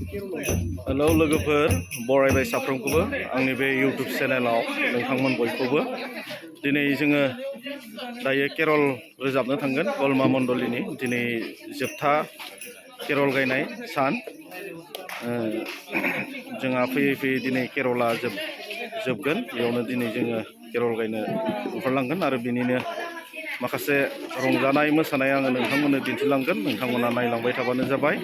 Hello लोगोफोर बरायबाय साफ्रोमखौबो आंनि बे इउटुब चेनेलाव नोंथांमोन बयखौबो दिनै जोङो दायो केरल रोजाबनो थांगोन गलमा मण्डलिनि दिनै जोबथा केरल गायनाय सान जोंहा फैयै फैयै दिनै केरला जोबगोन बेयावनो दिनै जोङो केरल गायनो ओंखारलांगोन आरो बिनिनो माखासे रंजानाय मोसानाय आङो नोंथांमोननो दिन्थिलांगोन नोंथांमोना नायलांबाय थाबानो जाबाय।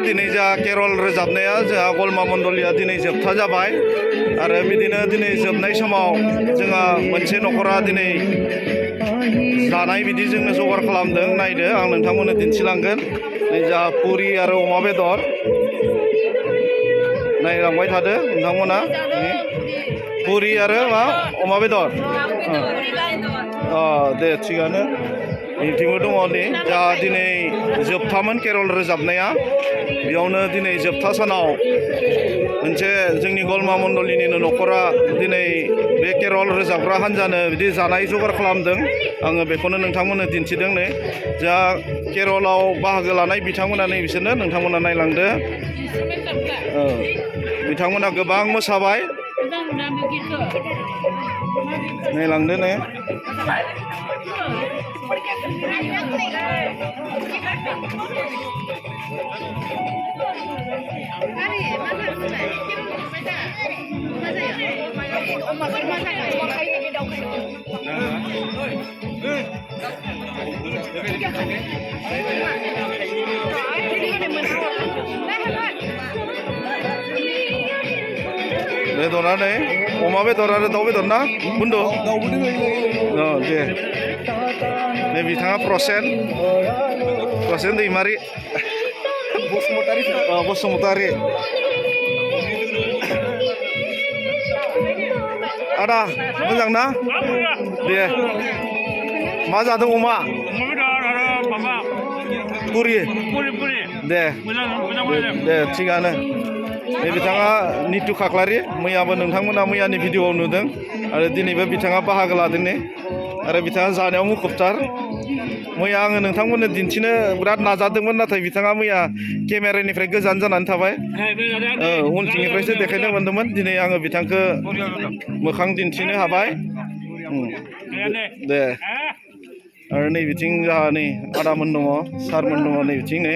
दिनै जोंहा केरल रोजाबनाया जोंहा गलमा मण्डलिया दिनै जोबथा जाबाय आरो बिदिनो दिनै जोबनाय समाव जोंहा मोनसे न'खरा दिनै जानाय बिदि जोंनो जगार खालामदों नायदो आं नोंथांमोननो दिन्थिलांगोन नै जोंहा पुरि आरो अमा बेदर नायलांबाय थादो नोंथांमोना पुरि आरो मा अमा बेदर दे थिगानो मिथिंबो दङ नै जोंहा दिनै जोबथामोन केरल रोजाबनाया बेयावनो दिनै जोबथा सानाव मोनसे जोंनि गलमा मण्डलिनिनो न'खरा दिनै बे केरल रोजाबग्रा हान्जानो बिदि जानाय जगार खालामदों आङो बेखौनो नोंथांमोननो दिन्थिदों नै जा केरलाव बाहागो लानाय बिथांमोना नै बिसोरनो नोंथांमोना नायलांदो बिथांमोना गोबां मोसाबाय नायलांदो नै बेदरा नै अमा बेदर आरो दाउ बेदर ना बुन्दु दे नै बिथाङा प्रसेन दैमारि बसुमतारी आदा मोजां ना दे मा जादों अमा पुरि दे थिगानो बे बिथाङा नितु खाख्लारि मैयाबो नोंथांमोना मैयानि भिडिअ'आव नुदों आरो दिनैबो बिथाङा बाहागो लादों ने आरो बिथाङा जानायाव मुखुबथार मैया आङो नोंथांमोननो दिन्थिनो बिराद नाजादोंमोन नाथाय बिथाङा मैया केमेरानिफ्राय गोजान जानानै थाबाय उनथिंनिफ्रायसो देखायनो मोन्दोंमोन दिनै आङो बिथांखौ मोखां दिन्थिनो हाबाय दे आरो नै बिथिं जोंहा नै आदामोन दङ सारमोन दङ नै बिथिं नै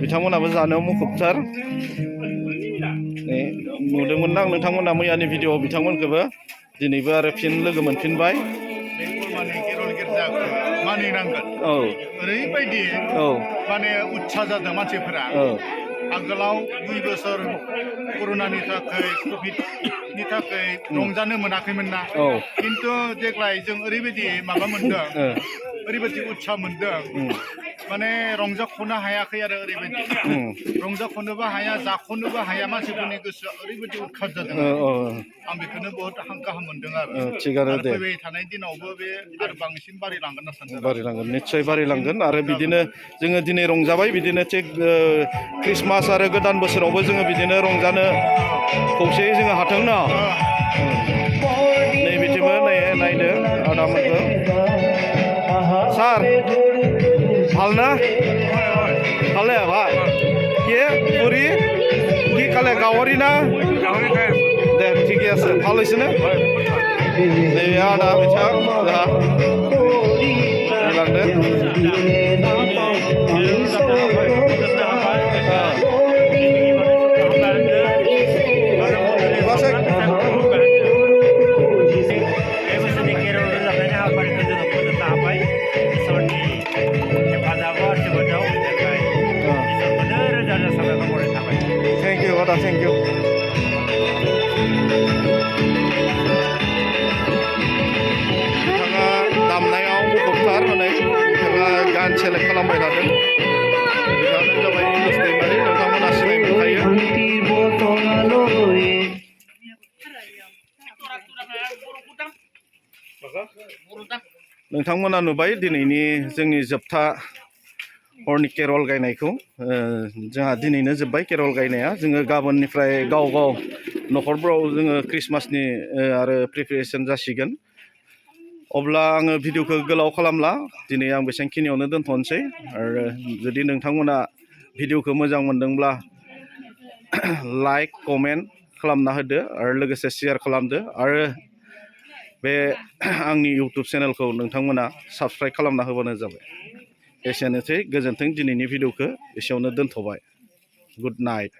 बिथांमोनाबो जानायाव मुखुबथार नै नुदोंमोन आं नोंथांमोना मैयानि भिडिअ'आव बिथांमोनखौबो दिनैबो आरो फिन लोगो मोनफिनबाय मानिनांगोन ओरैबायदि माने उत्साह जादों मानसिफोरा आगोलाव 2 बोसोर कर'नानि थाखाय कभिडनि थाखाय रंजानो मोनाखैमोन ना खिन्थु देग्लाय जों ओरैबायदि माबा मोनदों ओरैबायदि उत्साह मोनदों माने रंजाख'नो हायाखै आरो ओरैबायदि रंजाख'नोबो हाया जाख'नोबो हाया मानसिफोरनि गोसोआ ओरैबायदि उत्साह जादों आं बेखौनो बहुत गाहाम मोनदों आरो थिगानो दे फैबाय थानाय दिनावबो बे आरो बांसिन बारायलांगोन होनना सानदों बारायलांगोन निस्सय बारायलांगोन आरो बिदिनो जोङो दिनै रंजाबाय बिदिनो थिग ख्रिस्टमास आरो गोदान बोसोरावबो जोङो बिदिनो रंजानो खौसेयै जोङो हाथों ना नै बिथिंबो नै नायदो आदामोनखौ सार ভাল না ভালে ভাই কে পুরি কি কালে গাওয়ারি না দে ঠিকই আছে ভালো হয়েছে না আদা পিঠা লাংদে Thank you, Oda. Thank you. बिथाङा दामनायाव मुखुबथार माने बिथाङा गान सेलेक्ट खालामबाय थादों बिथाङानो जाबाय इंलिस दैमारि नोंथांमोना सिनाय मोनखायो नोंथांमोना नुबाय दिनैनि जोंनि जोबथा हरनि केरल गायनायखौ जोंहा दिनैनो जोब्बाय केरल गायनाया जोङो गाबोननिफ्राय गाव गाव न'खरफोराव जोङो ख्रिस्टमासनि आरो प्रिपेरेसन जासिगोन अब्ला आङो भिडिअखौ गोलाव खालामला दिनै आं बेसेबांखिनियावनो दोनथ'नोसै आरो जुदि नोंथांमोना भिडिअखौ मोजां मोनदोंब्ला लाइक कमेन्ट खालामना होदो आरो लोगोसे शेयार खालामदो आरो बे आंनि इउटुब चेनेलखौ नोंथांमोना साबस्क्राइब खालामना होबानो जाबाय एसेनोसै गोजोन्थों दिनैनि भिडिअखौ एसेयावनो दोनथ'बाय गुड नाइट